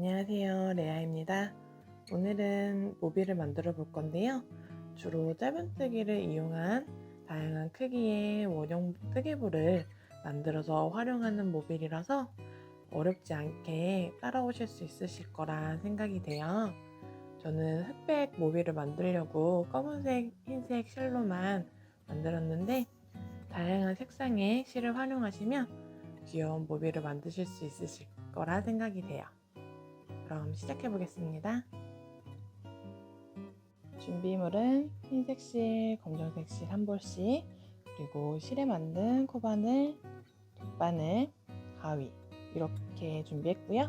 안녕하세요, 레아입니다. 오늘은 모빌을 만들어 볼 건데요. 주로 짧은뜨기를 이용한 다양한 크기의 원형 뜨개볼을 만들어서 활용하는 모빌이라서 어렵지 않게 따라오실 수 있으실 거라 생각이 돼요. 저는 흑백 모빌을 만들려고 검은색, 흰색 실로만 만들었는데 다양한 색상의 실을 활용하시면 귀여운 모빌을 만드실 수 있으실 거라 생각이 돼요. 그럼 시작해 보겠습니다. 준비물은 흰색 실, 검정색 실 한 볼씩, 그리고 실에 만든 코바늘, 돗바늘, 가위 이렇게 준비했고요.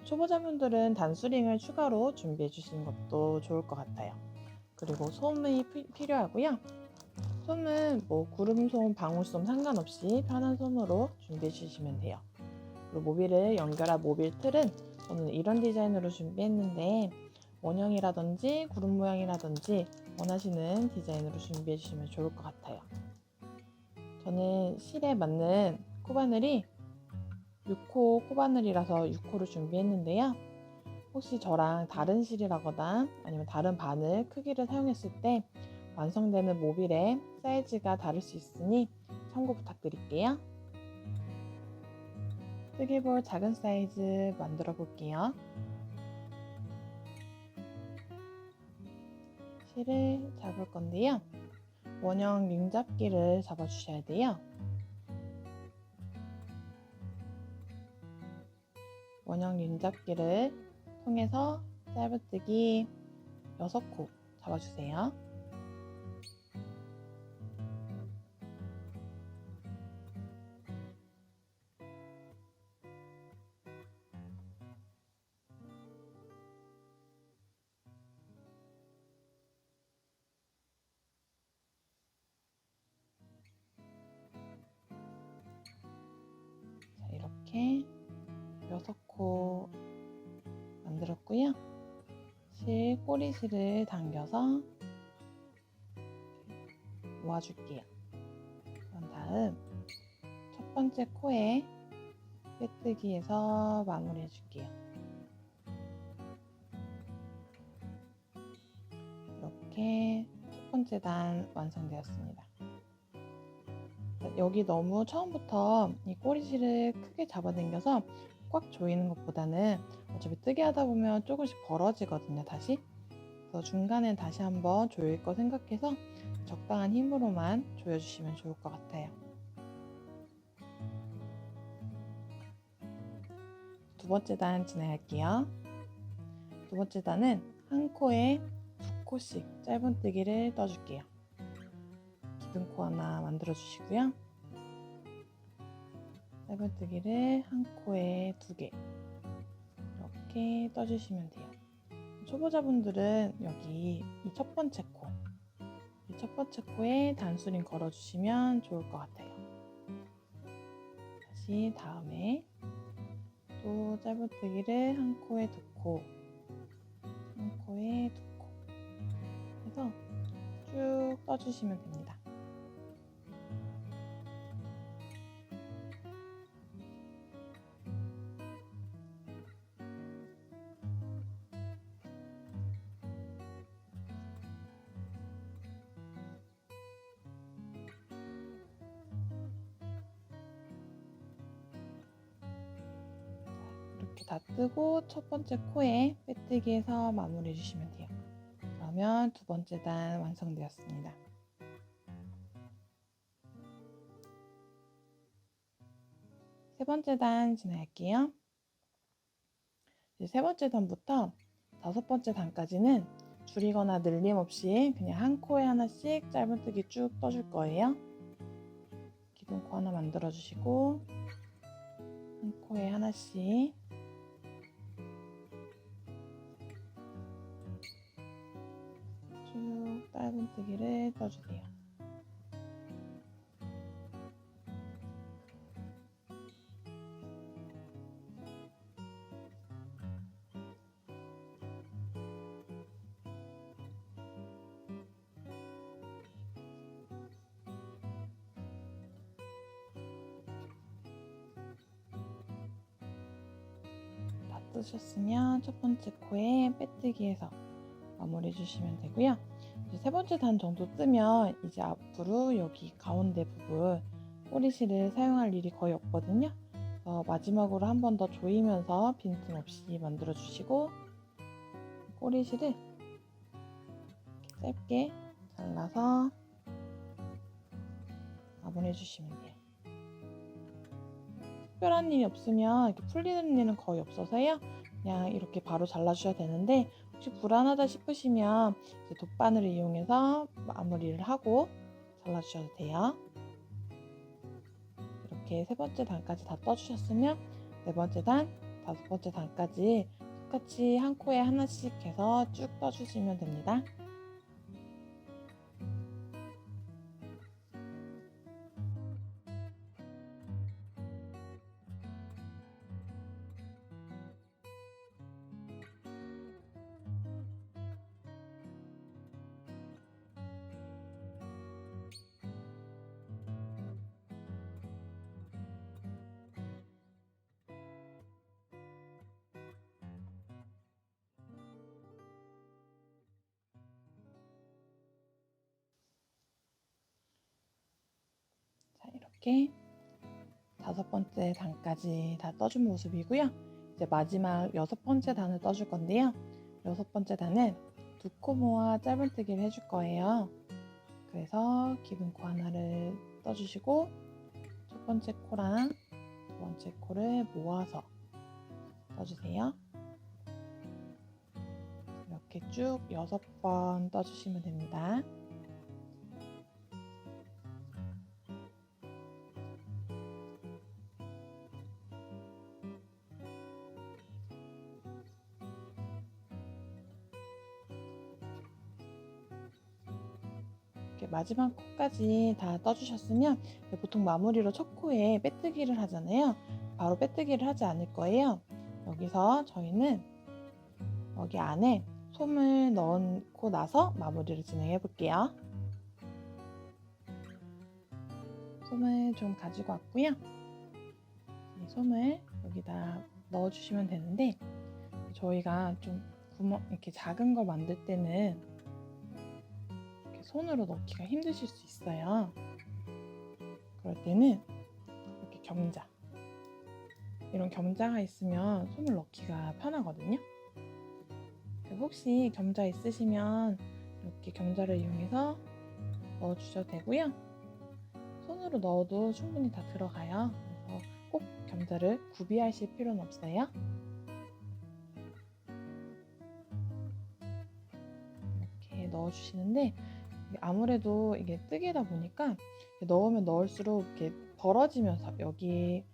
초보자분들은 단수링을 추가로 준비해 주시는 것도 좋을 것 같아요. 그리고 솜이 필요하고요. 솜은 구름솜, 방울솜 상관없이 편한 솜으로 준비해 주시면 돼요. 그리고 모빌을 연결한 모빌 틀은 저는 이런 디자인으로 준비했는데 원형이라든지 구름 모양이라든지 원하시는 디자인으로 준비해 주시면 좋을 것 같아요. 저는 실에 맞는 코바늘이 6호 코바늘이라서 6호를 준비했는데요. 혹시 저랑 다른 실이라거나 아니면 다른 바늘 크기를 사용했을 때 완성되는 모빌의 사이즈가 다를 수 있으니 참고 부탁드릴게요. 뜨개볼 작은 사이즈 만들어 볼게요. 실을 잡을 건데요. 원형 링 잡기를 잡아 주셔야 돼요. 원형 링 잡기를 통해서 짧은뜨기 6코 잡아주세요. 자, 이렇게 6코 만들었고요. 실 꼬리실을 당겨서 모아줄게요. 그런 다음 첫 번째 코에 빼뜨기해서 마무리해 줄게요. 이렇게 첫 번째 단 완성되었습니다. 여기 너무 처음부터 이 꼬리실을 크게 잡아당겨서 꽉 조이는 것보다는 어차피 뜨개 하다 보면 조금씩 벌어지거든요, 다시. 그래서 중간에 다시 한번 조일 거 생각해서 적당한 힘으로만 조여주시면 좋을 것 같아요. 두 번째 단 진행할게요. 두 번째 단은 한 코에 2코씩 짧은뜨기를 떠줄게요. 기둥코 하나 만들어 주시고요. 짧은뜨기를 한 코에 2개 이렇게 떠주시면 돼요. 초보자분들은 여기 이 첫 번째 코, 이 첫 번째 코에 단수링 걸어주시면 좋을 것 같아요. 다시 다음에 또 짧은뜨기를 한 코에 2코, 한 코에 2코 해서 쭉 떠주시면 됩니다. 이렇게 다 뜨고 첫 번째 코에 빼뜨기해서 마무리해 주시면 돼요. 그러면 두 번째 단 완성되었습니다. 세 번째 단 진행할게요. 이제 세 번째 단부터 다섯 번째 단까지는 줄이거나 늘림 없이 그냥 한 코에 하나씩 짧은뜨기 쭉 떠줄 거예요. 기둥코 하나 만들어 주시고 한 코에 하나씩 쭉 짧은뜨기를 떠주세요. 다 뜨셨으면 첫 번째 코에 빼뜨기해서 마무리해 주시면 되고요. 이제 세 번째 단 정도 뜨면 이제 앞으로 여기 가운데 부분 꼬리실을 사용할 일이 거의 없거든요. 마지막으로 한 번 더 조이면서 빈틈 없이 만들어 주시고 꼬리실을 짧게 잘라서 마무리해 주시면 돼요. 특별한 일이 없으면 이렇게 풀리는 일은 거의 없어서요. 그냥 이렇게 바로 잘라주셔야 되는데 혹시 불안하다 싶으시면 이제 돗바늘을 이용해서 마무리를 하고 잘라주셔도 돼요. 이렇게 세 번째 단까지 다 떠주셨으면 네 번째 단, 다섯 번째 단까지 똑같이 한 코에 하나씩 해서 쭉 떠주시면 됩니다. 자, 이렇게 다섯 번째 단까지 다 떠준 모습이고요. 이제 마지막 여섯 번째 단을 떠줄 건데요. 여섯 번째 단은 두 코 모아 짧은뜨기를 해줄 거예요. 그래서 긴 코 하나를 떠주시고 첫 번째 코랑 두 번째 코를 모아서 떠주세요. 이렇게 쭉 6번 떠주시면 됩니다. 마지막 코까지 다 떠주셨으면 보통 마무리로 첫 코에 빼뜨기를 하잖아요. 바로 빼뜨기를 하지 않을 거예요. 여기서 저희는 여기 안에 솜을 넣고 나서 마무리를 진행해 볼게요. 솜을 좀 가지고 왔고요. 이 솜을 여기다 넣어주시면 되는데 저희가 좀 구멍 이렇게 작은 거 만들 때는 손으로 넣기가 힘드실 수 있어요. 그럴 때는 이렇게 겸자, 이런 겸자가 있으면 솜을 넣기가 편하거든요. 혹시 겸자 있으시면 이렇게 겸자를 이용해서 넣어주셔도 되고요. 손으로 넣어도 충분히 다 들어가요. 그래서 꼭 겸자를 구비하실 필요는 없어요. 이렇게 넣어주시는데 아무래도 이게 뜨개다 보니까 넣으면 넣을수록 이렇게 벌어지면서 여기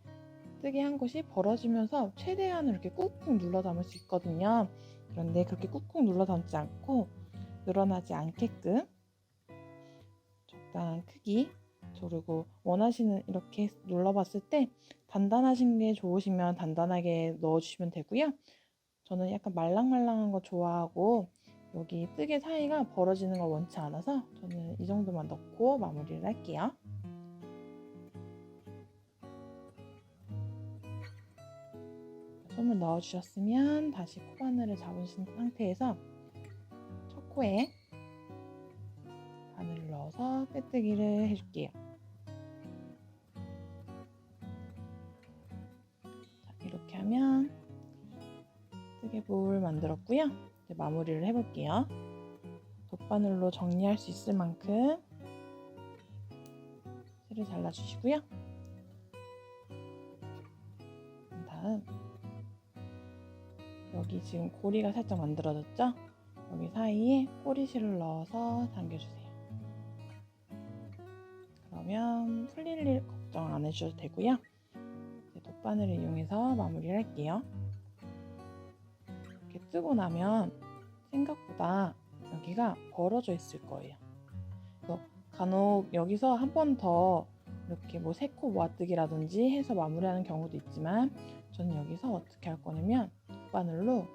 뜨개 한 곳이 벌어지면서 최대한으로 이렇게 꾹꾹 눌러 담을 수 있거든요. 그런데 그렇게 꾹꾹 눌러 담지 않고 늘어나지 않게끔 적당한 크기, 그리고 원하시는 이렇게 눌러봤을 때 단단하신 게 좋으시면 단단하게 넣어주시면 되고요. 저는 약간 말랑말랑한 거 좋아하고 여기 뜨개 사이가 벌어지는 걸 원치 않아서 저는 이 정도만 넣고 마무리를 할게요. 솜을 넣어주셨으면 다시 코바늘을 잡으신 상태에서 첫 코에 바늘을 넣어서 빼뜨기를 해줄게요. 자, 이렇게 하면 뜨개볼 만들었고요. 이제 마무리를 해볼게요. 돗바늘로 정리할 수 있을 만큼 실을 잘라주시고요. 다음 여기 지금 고리가 살짝 만들어졌죠? 여기 사이에 꼬리실을 넣어서 당겨주세요. 그러면 풀릴 일 걱정 안 해주셔도 되고요. 이제 돗바늘을 이용해서 마무리를 할게요. 이렇게 뜨고 나면 생각보다 여기가 벌어져 있을 거예요. 그래서 간혹 여기서 한 번 더 이렇게 뭐 3코 모아뜨기라든지 해서 마무리하는 경우도 있지만 저는 여기서 어떻게 할 거냐면 돗바늘로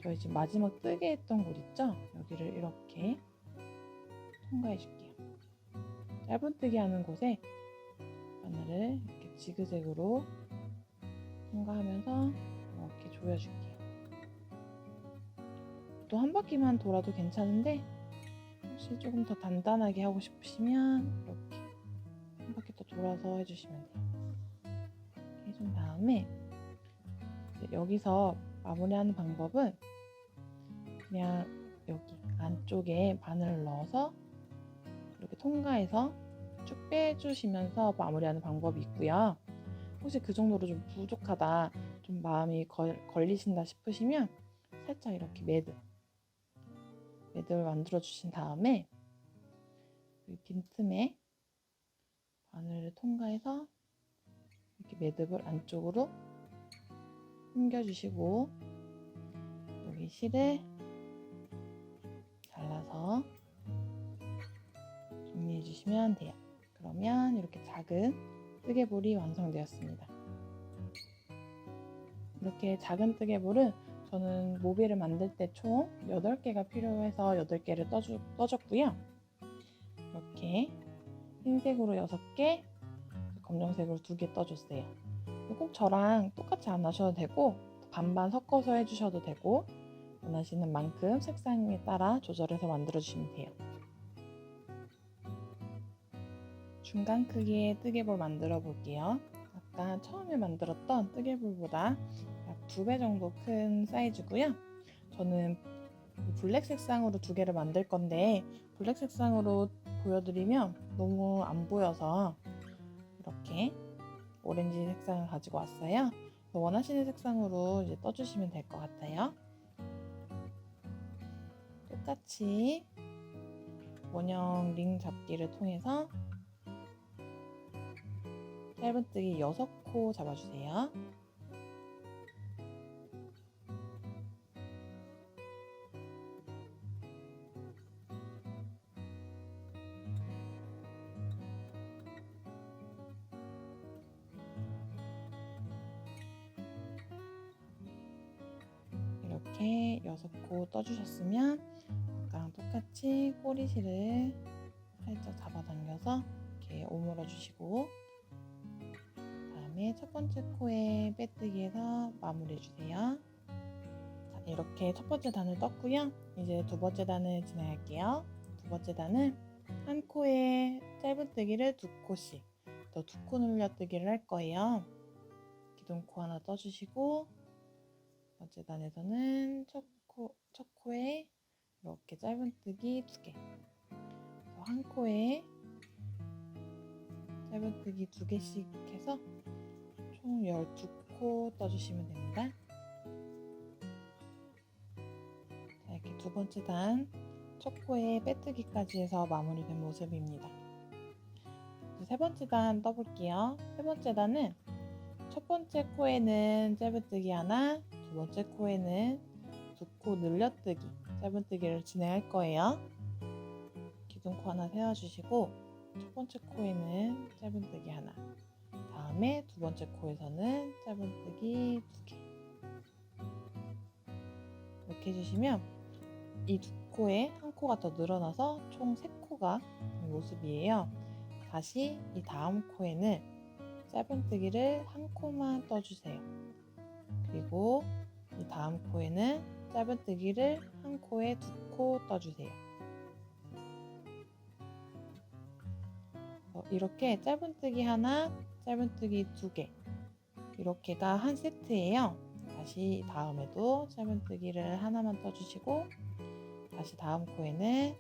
저희 지금 마지막 뜨게 했던 곳 있죠? 여기를 이렇게 통과해 줄게요. 짧은뜨기 하는 곳에 바늘을 이렇게 지그재그로 통과하면서 이렇게 조여줄게요. 이것도 한 바퀴만 돌아도 괜찮은데 혹시 조금 더 단단하게 하고 싶으시면 이렇게 한 바퀴 더 돌아서 해주시면 돼요. 이렇게 해준 다음에 여기서 마무리하는 방법은 그냥 여기 안쪽에 바늘을 넣어서 이렇게 통과해서 쭉 빼주시면서 마무리하는 방법이 있고요. 혹시 그 정도로 좀 부족하다, 좀 마음이 걸리신다 싶으시면 살짝 이렇게 매듭을 만들어 주신 다음에 빈틈에 바늘을 통과해서 이렇게 매듭을 안쪽으로 숨겨주시고 여기 실을 잘라서 정리해 주시면 돼요. 그러면 이렇게 작은 뜨개볼이 완성되었습니다. 이렇게 작은 뜨개볼은 저는 모비를 만들 때 총 8개가 필요해서 8개를 떠줬고요. 이렇게 흰색으로 6개, 검정색으로 2개 떠줬어요. 꼭 저랑 똑같이 안 하셔도 되고 반반 섞어서 해주셔도 되고 원하시는 만큼 색상에 따라 조절해서 만들어 주시면 돼요. 중간 크기의 뜨개볼 만들어 볼게요. 아까 처음에 만들었던 뜨개볼보다 약 2배 정도 큰 사이즈고요. 저는 블랙 색상으로 2개를 만들 건데 블랙 색상으로 보여드리면 너무 안 보여서 이렇게 오렌지 색상을 가지고 왔어요. 원하시는 색상으로 이제 떠주시면 될 것 같아요. 똑같이 원형 링 잡기를 통해서 짧은뜨기 6코 잡아주세요. 이렇게 6코 떠주셨으면 아까랑 똑같이 꼬리실을 살짝 잡아당겨서 이렇게 오므려 주시고 그다음에 첫 번째 코에 빼뜨기해서 마무리해 주세요. 자, 이렇게 첫 번째 단을 떴고요. 이제 두 번째 단을 진행할게요. 두 번째 단은 한 코에 짧은뜨기를 2코씩 또 2코 늘려뜨기를 할 거예요. 기둥 코 하나 떠주시고 두 번째 단에서는 첫 코에 이렇게 짧은뜨기 2개, 한 코에 짧은뜨기 2개씩 해서 총 12코 떠주시면 됩니다. 자, 이렇게 두 번째 단 첫 코에 빼뜨기까지 해서 마무리된 모습입니다. 세 번째 단 떠볼게요. 세 번째 단은 첫 번째 코에는 짧은뜨기 하나, 두 번째 코에는 2코 늘려뜨기, 짧은뜨기를 진행할 거예요. 기둥코 하나 세워주시고 첫 번째 코에는 짧은뜨기 하나, 다음에 두 번째 코에서는 짧은뜨기 2개 이렇게 해주시면 이 2코에 한 코가 더 늘어나서 총 3코가 된 모습이에요. 다시 이 다음 코에는 짧은뜨기를 한 코만 떠주세요. 그리고 이 다음 코에는 짧은뜨기를 한 코에 2코 떠주세요. 이렇게 짧은뜨기 하나, 짧은뜨기 2개 이렇게가 한 세트예요. 다시 다음에도 짧은뜨기를 하나만 떠주시고 다시 다음 코에는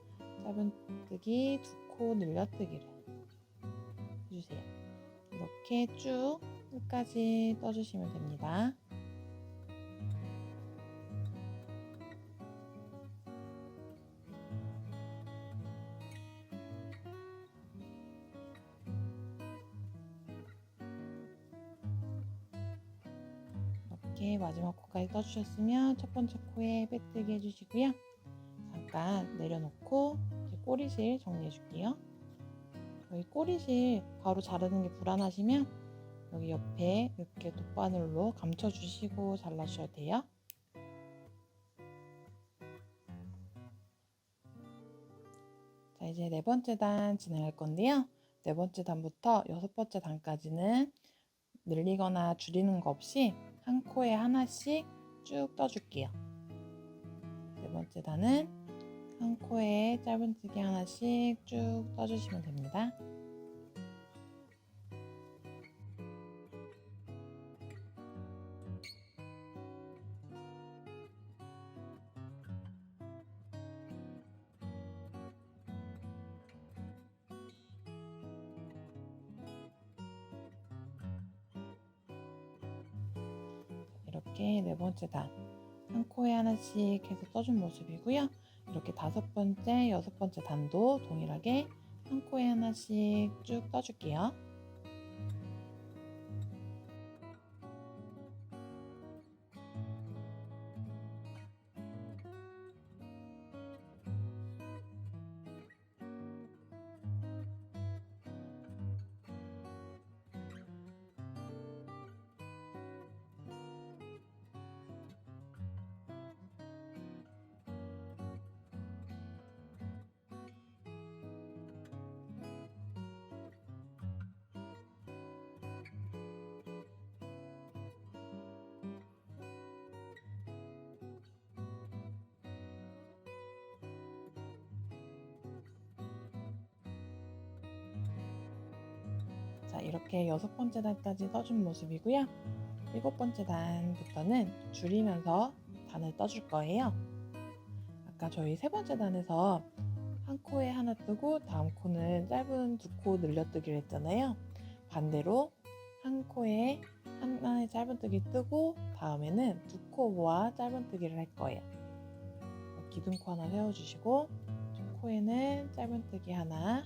짧은뜨기 2코 늘려뜨기를 해주세요. 이렇게 쭉 끝까지 떠주시면 됩니다. 이렇게 마지막 코까지 떠주셨으면 첫 번째 코에 빼뜨기 해주시고요. 잠깐 내려놓고 이제 꼬리실 정리해 줄게요. 여기 꼬리실 바로 자르는 게 불안하시면 여기 옆에 이렇게 돗바늘로 감춰주시고 잘라주셔도 돼요. 자, 이제 네 번째 단 진행할 건데요. 네 번째 단부터 여섯 번째 단까지는 늘리거나 줄이는 거 없이 한 코에 하나씩 쭉 떠줄게요. 네 번째 단은 한 코에 짧은뜨기 하나씩 쭉 떠주시면 됩니다. 이렇게 네 번째 단 한 코에 하나씩 해서 떠준 모습이고요. 이렇게 다섯 번째, 여섯 번째 단도 동일하게 한 코에 하나씩 쭉 떠줄게요. 자, 이렇게 여섯 번째 단까지 떠준 모습이고요. 일곱 번째 단부터는 줄이면서 단을 떠줄 거예요. 아까 저희 세 번째 단에서 한 코에 하나 뜨고 다음 코는 짧은 두 코 늘려뜨기를 했잖아요. 반대로 한 코에 하나의 짧은뜨기 뜨고 다음에는 두 코 모아 짧은뜨기를 할 거예요. 기둥코 하나 세워주시고 코에는 짧은뜨기 하나,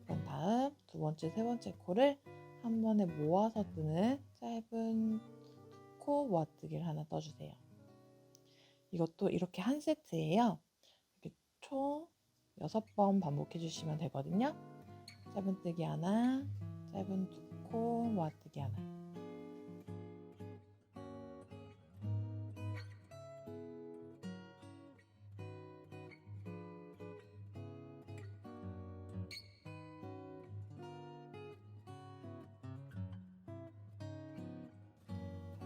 그런 다음 두 번째, 세 번째 코를 한 번에 모아서 뜨는 짧은 코 모아뜨기를 하나 떠주세요. 이것도 이렇게 한 세트예요. 이렇게 총 6번 반복해 주시면 되거든요. 짧은뜨기 하나, 짧은 두 코 모아뜨기 하나.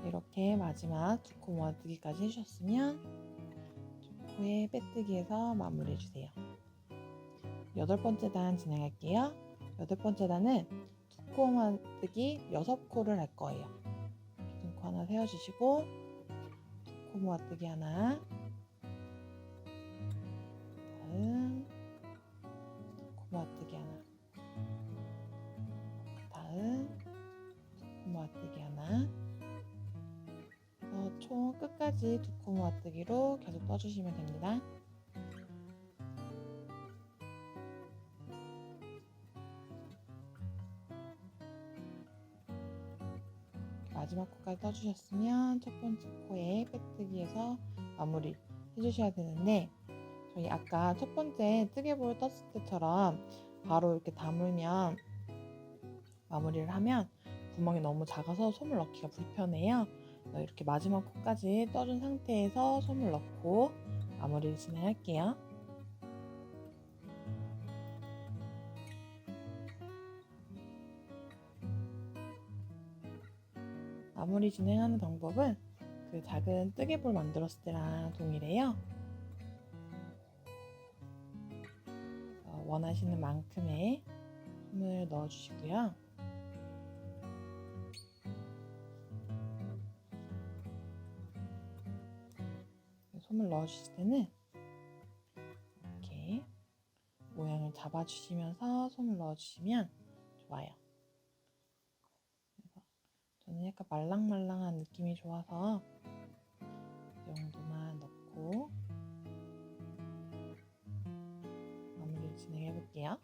이렇게 마지막 두 코 모아뜨기까지 해주셨으면 두 코의 빼뜨기에서 마무리해 주세요. 여덟 번째 단 진행할게요. 여덟 번째 단은 두 코 모아뜨기 6코를 할 거예요. 기둥코 하나 세워주시고 두 코 모아뜨기 하나, 다음 두 코 모아뜨기 하나, 다음 두 코 모아뜨기 하나. 총 끝까지 두 코 모아뜨기로 계속 떠주시면 됩니다. 마지막 코까지 떠주셨으면 첫 번째 코에 빼뜨기에서 마무리 해주셔야 되는데, 저희 아까 첫 번째 뜨개볼 떴을 때처럼 바로 이렇게 다물면 마무리를 하면 구멍이 너무 작아서 솜을 넣기가 불편해요. 이렇게 마지막 코까지 떠준 상태에서 솜을 넣고 마무리를 진행할게요. 마무리 진행하는 방법은 그 작은 뜨개볼 만들었을 때랑 동일해요. 원하시는 만큼의 솜을 넣어주시고요. 솜을 넣어주실 때는 이렇게 모양을 잡아주시면서 솜을 넣어주시면 좋아요. 그래서 저는 약간 말랑말랑한 느낌이 좋아서 이 정도만 넣고 마무리를 진행해 볼게요.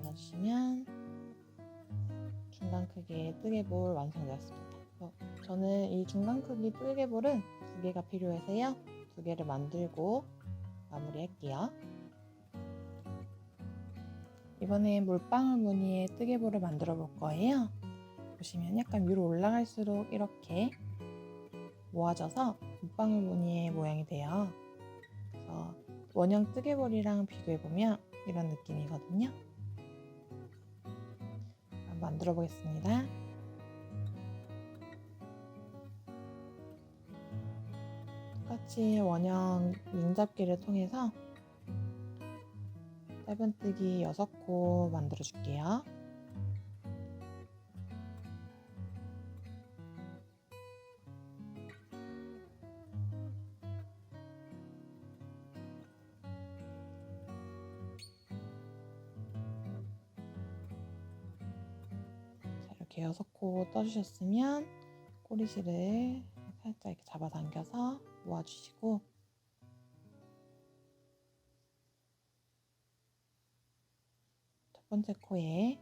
잘라주시면 중간 크기의 뜨개볼 완성되었습니다. 저는 이 중간 크기 뜨개볼은 2개가 필요해서요. 2개를 만들고 마무리할게요. 이번에 물방울 무늬의 뜨개볼을 만들어 볼 거예요. 보시면 약간 위로 올라갈수록 이렇게 모아져서 물방울 무늬의 모양이 돼요. 그래서 원형 뜨개볼이랑 비교해보면 이런 느낌이거든요. 한번 만들어 보겠습니다. 똑같이 원형 링잡기를 통해서 짧은뜨기 6코 만들어 줄게요. 자, 이렇게 6코 떠주셨으면 꼬리실을 살짝 이렇게 잡아당겨서 모아주시고 첫 번째 코에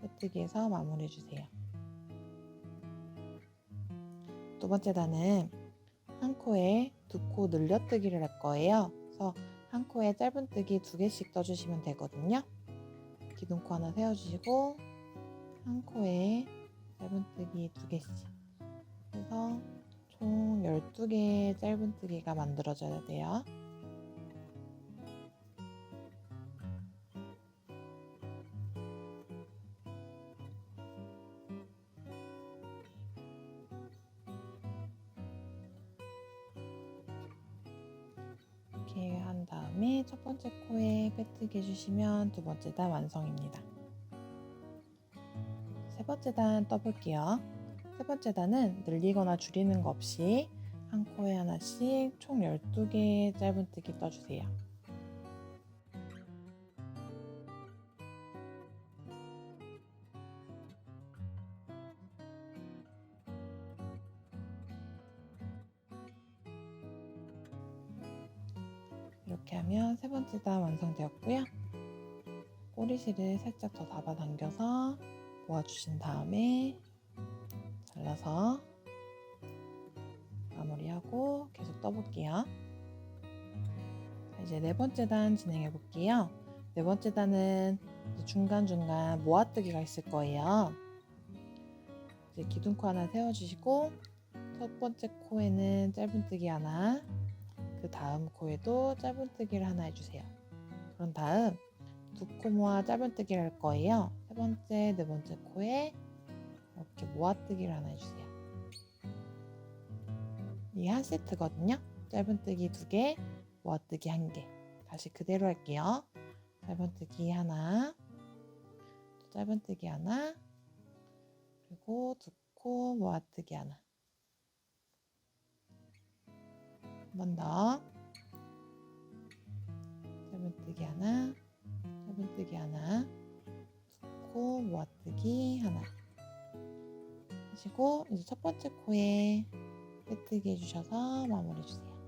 빼뜨기해서 마무리해 주세요. 두 번째 단은 한 코에 2코 늘려뜨기를 할 거예요. 그래서 한 코에 짧은뜨기 2개씩 떠주시면 되거든요. 기둥코 하나 세워주시고 한 코에 짧은뜨기 2개씩 해서 총 12개의 짧은뜨기가 만들어져야 돼요. 이렇게 한 다음에 첫 번째 코에 빼뜨기 해주시면 두 번째 단 완성입니다. 세 번째 단 떠볼게요. 세 번째 단은 늘리거나 줄이는 거 없이 한 코에 하나씩 총 12개의 짧은뜨기 떠주세요. 이렇게 하면 세 번째 단 완성되었고요. 꼬리실을 살짝 더 잡아당겨서 모아주신 다음에 잘라서 마무리하고 계속 떠볼게요. 자, 이제 네 번째 단 진행해 볼게요. 네 번째 단은 중간중간 모아뜨기가 있을 거예요. 이제 기둥코 하나 세워주시고 첫 번째 코에는 짧은뜨기 하나, 그 다음 코에도 짧은뜨기를 하나 해주세요. 그런 다음 2코 모아 짧은뜨기를 할 거예요. 세 번째, 네 번째 코에 이렇게 모아뜨기를 하나 해주세요. 이게 한 세트거든요. 짧은뜨기 2개, 모아뜨기 1개. 다시 그대로 할게요. 짧은뜨기 하나, 또 짧은뜨기 하나, 그리고 2코 모아뜨기 하나. 한 번 더. 짧은뜨기 하나, 짧은뜨기 하나, 2코 모아뜨기 하나 하시고 이제 첫 번째 코에 빼뜨기 해주셔서 마무리해 주세요.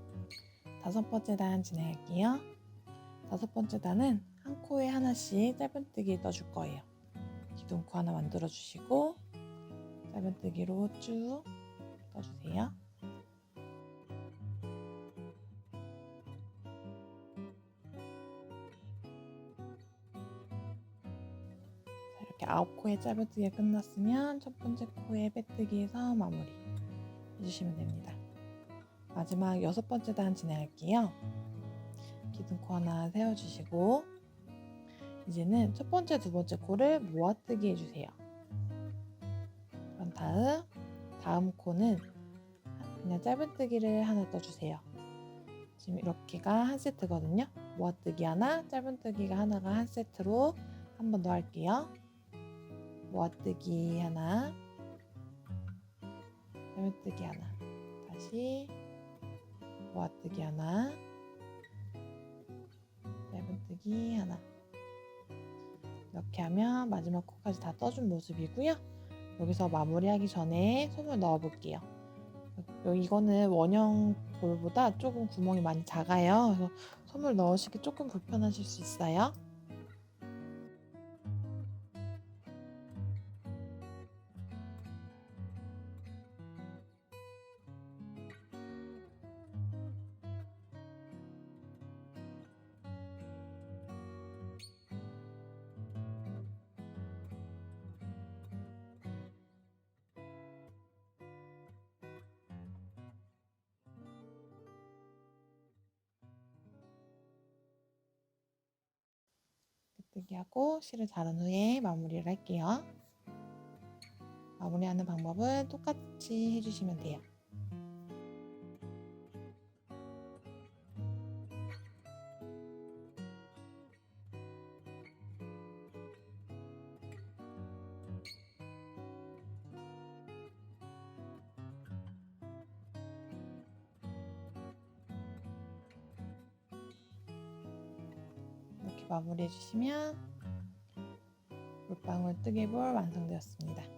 다섯 번째 단 진행할게요. 다섯 번째 단은 한 코에 하나씩 짧은뜨기 떠줄 거예요. 기둥코 하나 만들어 주시고 짧은뜨기로 쭉 떠주세요. 이렇게 9코의 짧은뜨기가 끝났으면 첫 번째 코에 빼뜨기해서 마무리 해주시면 됩니다. 마지막 6번째 단 진행할게요. 기둥코 하나 세워주시고 이제는 첫 번째, 두 번째 코를 모아뜨기 해주세요. 그런 다음 코는 그냥 짧은뜨기를 하나 떠주세요. 지금 이렇게가 한 세트거든요. 모아뜨기 하나, 짧은뜨기가 하나가 한 세트로 한 번 더 할게요. 모아뜨기 하나, 짧은뜨기 하나, 다시 모아뜨기 하나, 짧은뜨기 하나. 이렇게 하면 마지막 코까지 다 떠준 모습이고요. 여기서 마무리하기 전에 솜을 넣어 볼게요. 이거는 원형 볼보다 조금 구멍이 많이 작아요. 그래서 솜을 넣으시기 조금 불편하실 수 있어요. 뜨게 하고 실을 자른 후에 마무리를 할게요. 마무리하는 방법은 똑같이 해주시면 돼요. 이렇게 마무리해 주시면 물방울 뜨개볼 완성되었습니다.